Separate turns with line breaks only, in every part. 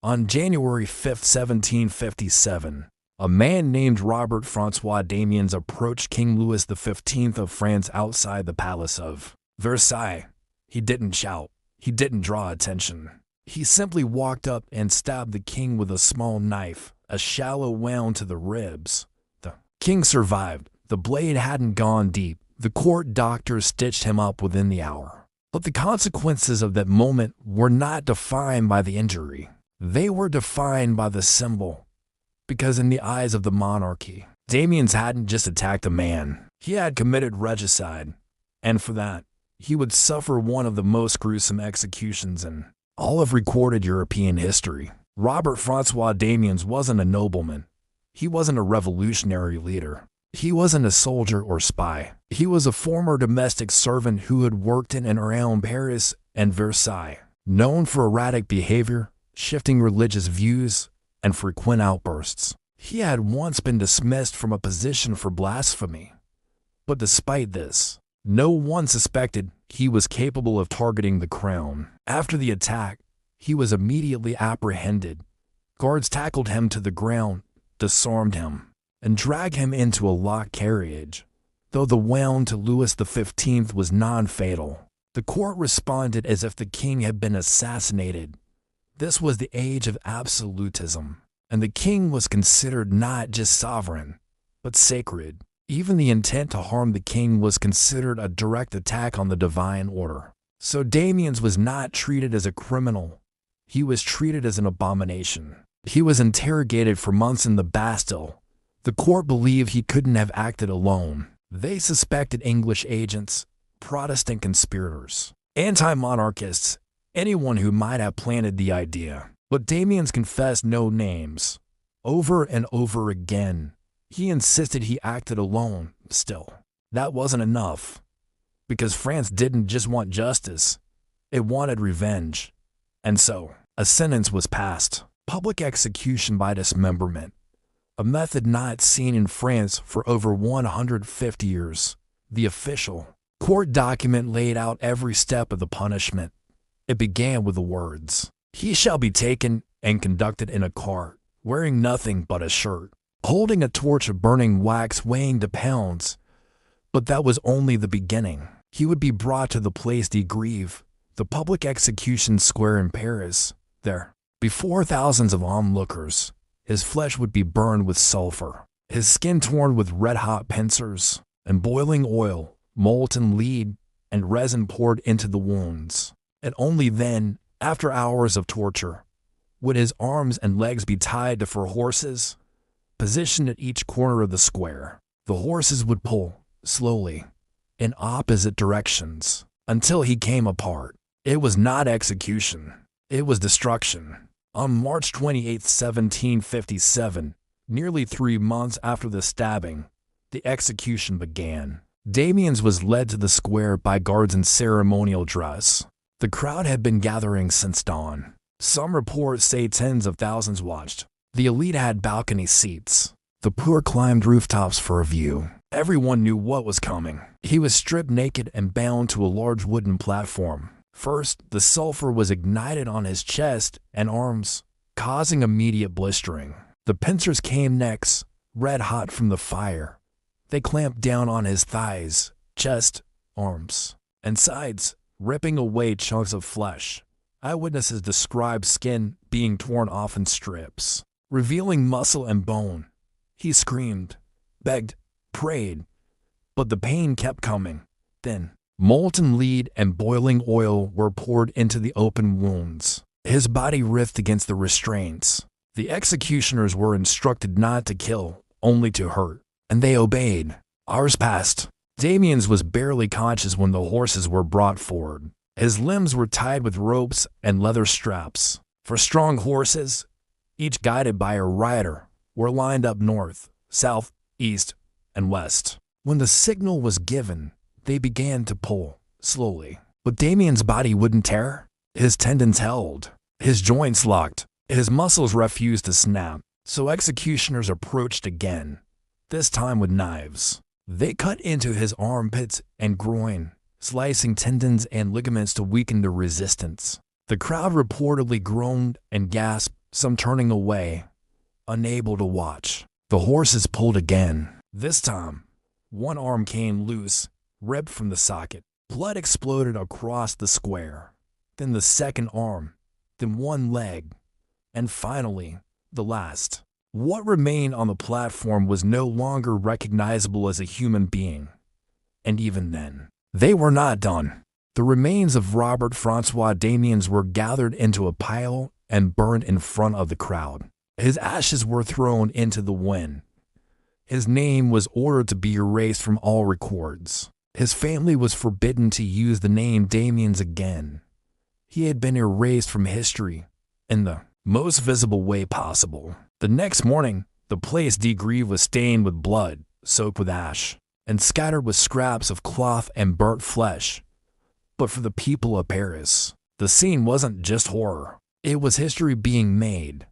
On January 5, 1757, a man named Robert-François Damiens approached King Louis XV of France outside the Palace of Versailles. He didn't shout. He didn't draw attention. He simply walked up and stabbed the king with a small knife, a shallow wound to the ribs. The king survived. The blade hadn't gone deep. The court doctors stitched him up within the hour. But the consequences of that moment were not defined by the injury. They were defined by the symbol. Because in the eyes of the monarchy, Damiens hadn't just attacked a man. He had committed regicide. And for that, he would suffer one of the most gruesome executions in all of recorded European history. Robert-François Damiens wasn't a nobleman. He wasn't a revolutionary leader. He wasn't a soldier or spy. He was a former domestic servant who had worked in and around Paris and Versailles, known for erratic behavior, shifting religious views, and frequent outbursts. He had once been dismissed from a position for blasphemy. But despite this, no one suspected he was capable of targeting the crown. After the attack, he was immediately apprehended. Guards tackled him to the ground, disarmed him, and dragged him into a locked carriage. Though the wound to Louis XV was non-fatal, the court responded as if the king had been assassinated. This was the age of absolutism, and the king was considered not just sovereign, but sacred. Even the intent to harm the king was considered a direct attack on the divine order. So Damiens was not treated as a criminal. He was treated as an abomination. He was interrogated for months in the Bastille. The court believed he couldn't have acted alone. They suspected English agents, Protestant conspirators, anti-monarchists, anyone who might have planted the idea. But Damiens confessed no names. Over and over again, he insisted he acted alone. Still, that wasn't enough. Because France didn't just want justice, it wanted revenge. And so, a sentence was passed. Public execution by dismemberment. A method not seen in France for over 150 years. The official court document laid out every step of the punishment. It began with the words, "He shall be taken and conducted in a cart, wearing nothing but a shirt, holding a torch of burning wax weighing to pounds." But that was only the beginning. He would be brought to the Place de Grève, the public execution square in Paris. There, before thousands of onlookers, his flesh would be burned with sulfur, his skin torn with red-hot pincers, and boiling oil, molten lead, and resin poured into the wounds. And only then, after hours of torture, would his arms and legs be tied to 4 horses, positioned at each corner of the square. The horses would pull, slowly, in opposite directions, until he came apart. It was not execution. It was destruction. On March 28, 1757, nearly 3 months after the stabbing, the execution began. Damiens was led to the square by guards in ceremonial dress. The crowd had been gathering since dawn. Some reports say tens of thousands watched. The elite had balcony seats. The poor climbed rooftops for a view. Everyone knew what was coming. He was stripped naked and bound to a large wooden platform. First, the sulfur was ignited on his chest and arms, causing immediate blistering. The pincers came next, red hot from the fire. They clamped down on his thighs, chest, arms, and sides, ripping away chunks of flesh. Eyewitnesses described skin being torn off in strips, revealing muscle and bone. He screamed, begged, prayed, but the pain kept coming. Then, molten lead and boiling oil were poured into the open wounds. His body writhed against the restraints. The executioners were instructed not to kill, only to hurt, and they obeyed. Hours passed. Damiens was barely conscious when the horses were brought forward. His limbs were tied with ropes and leather straps. For strong horses, each guided by a rider, were lined up north, south, east, and west. When the signal was given, they began to pull, slowly. But Damiens' body wouldn't tear. His tendons held. His joints locked. His muscles refused to snap. So executioners approached again, this time with knives. They cut into his armpits and groin, slicing tendons and ligaments to weaken the resistance. The crowd reportedly groaned and gasped, some turning away, unable to watch. The horses pulled again. This time, one arm came loose, ripped from the socket. Blood exploded across the square. Then the second arm, then one leg, and finally, the last. What remained on the platform was no longer recognizable as a human being. And even then, they were not done. The remains of Robert-François Damiens were gathered into a pile and burned in front of the crowd. His ashes were thrown into the wind. His name was ordered to be erased from all records. His family was forbidden to use the name Damiens again. He had been erased from history in the most visible way possible. The next morning, the Place de Grève was stained with blood, soaked with ash, and scattered with scraps of cloth and burnt flesh. But for the people of Paris, the scene wasn't just horror. It was history being made.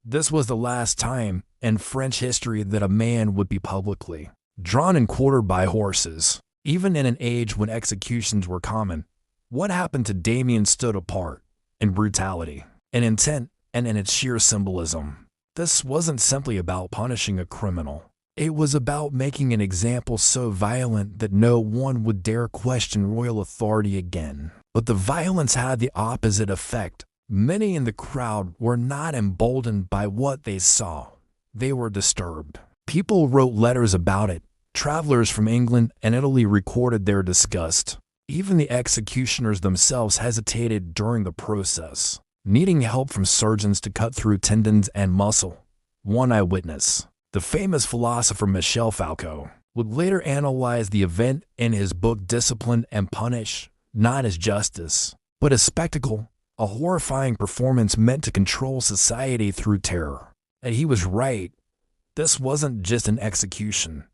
This was the last time in French history that a man would be publicly drawn and quartered by horses. Even in an age when executions were common, what happened to Damiens stood apart in brutality, in intent, and in its sheer symbolism. This wasn't simply about punishing a criminal. It was about making an example so violent that no one would dare question royal authority again. But the violence had the opposite effect. Many in the crowd were not emboldened by what they saw. They were disturbed. People wrote letters about it. Travelers from England and Italy recorded their disgust. Even the executioners themselves hesitated during the process, needing help from surgeons to cut through tendons and muscle. One eyewitness, the famous philosopher Michel Foucault, would later analyze the event in his book Discipline and Punish, not as justice, but as spectacle, a horrifying performance meant to control society through terror. And he was right. This wasn't just an execution.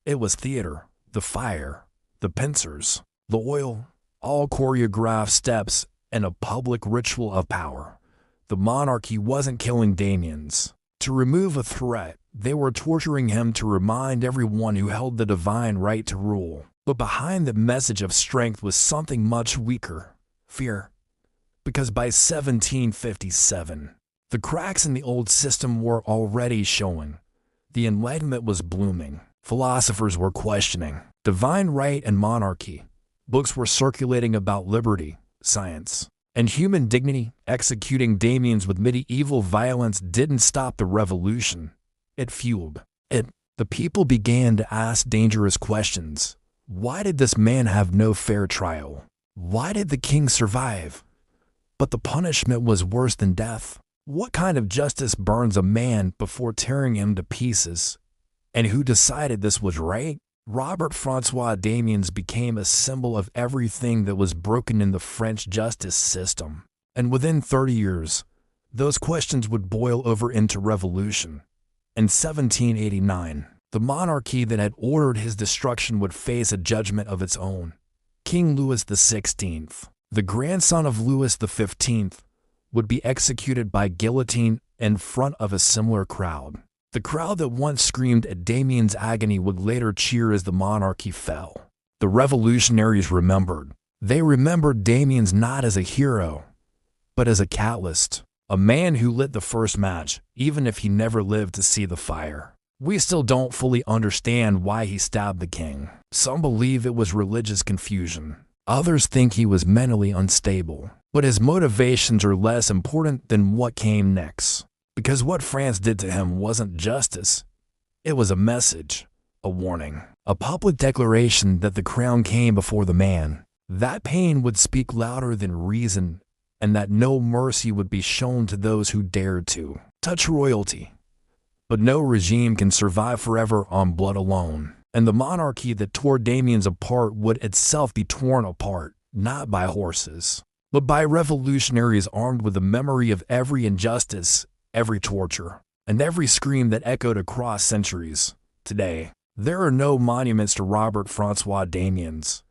It was theater, the fire, the pincers, the oil, all choreographed steps and a public ritual of power. The monarchy wasn't killing Damiens to remove a threat. They were torturing him to remind everyone who held the divine right to rule. But behind the message of strength was something much weaker, fear. Because by 1757, the cracks in the old system were already showing. The Enlightenment was blooming. Philosophers were questioning divine right and monarchy. Books were circulating about liberty, science, and human dignity. Executing Damiens with medieval violence didn't stop the revolution. It fueled it. The people began to ask dangerous questions. Why did this man have no fair trial? Why did the king survive? But the punishment was worse than death. What kind of justice burns a man before tearing him to pieces? And who decided this was right? Robert-François Damiens became a symbol of everything that was broken in the French justice system. And within 30 years, those questions would boil over into revolution. In 1789, the monarchy that had ordered his destruction would face a judgment of its own. King Louis XVI, the grandson of Louis XV, would be executed by guillotine in front of a similar crowd. The crowd that once screamed at Damiens' agony would later cheer as the monarchy fell. The revolutionaries remembered. They remembered Damiens not as a hero, but as a catalyst, a man who lit the first match, even if he never lived to see the fire. We still don't fully understand why he stabbed the king. Some believe it was religious confusion. Others think he was mentally unstable. But his motivations are less important than what came next. Because what France did to him wasn't justice. It was a message, a warning, a public declaration that the crown came before the man. That pain would speak louder than reason, and that no mercy would be shown to those who dared to touch royalty. But no regime can survive forever on blood alone. And the monarchy that tore Damiens apart would itself be torn apart, not by horses, but by revolutionaries armed with the memory of every injustice, every torture, and every scream that echoed across centuries. Today, there are no monuments to Robert-François Damiens.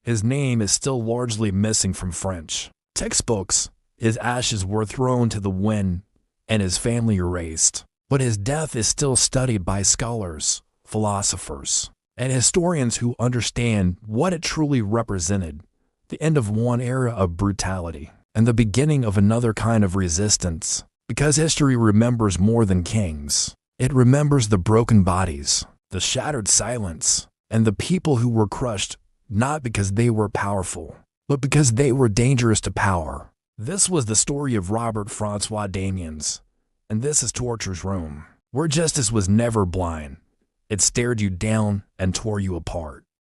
His name is still largely missing from French textbooks. His ashes were thrown to the wind, and his family erased. But his death is still studied by scholars, philosophers, and historians who understand what it truly represented: the end of one era of brutality and the beginning of another kind of resistance. Because history remembers more than kings. It remembers the broken bodies, the shattered silence, and the people who were crushed, not because they were powerful, but because they were dangerous to power. This was the story of Robert-François Damiens, and this is Torture's Room, where justice was never blind. It stared you down and tore you apart.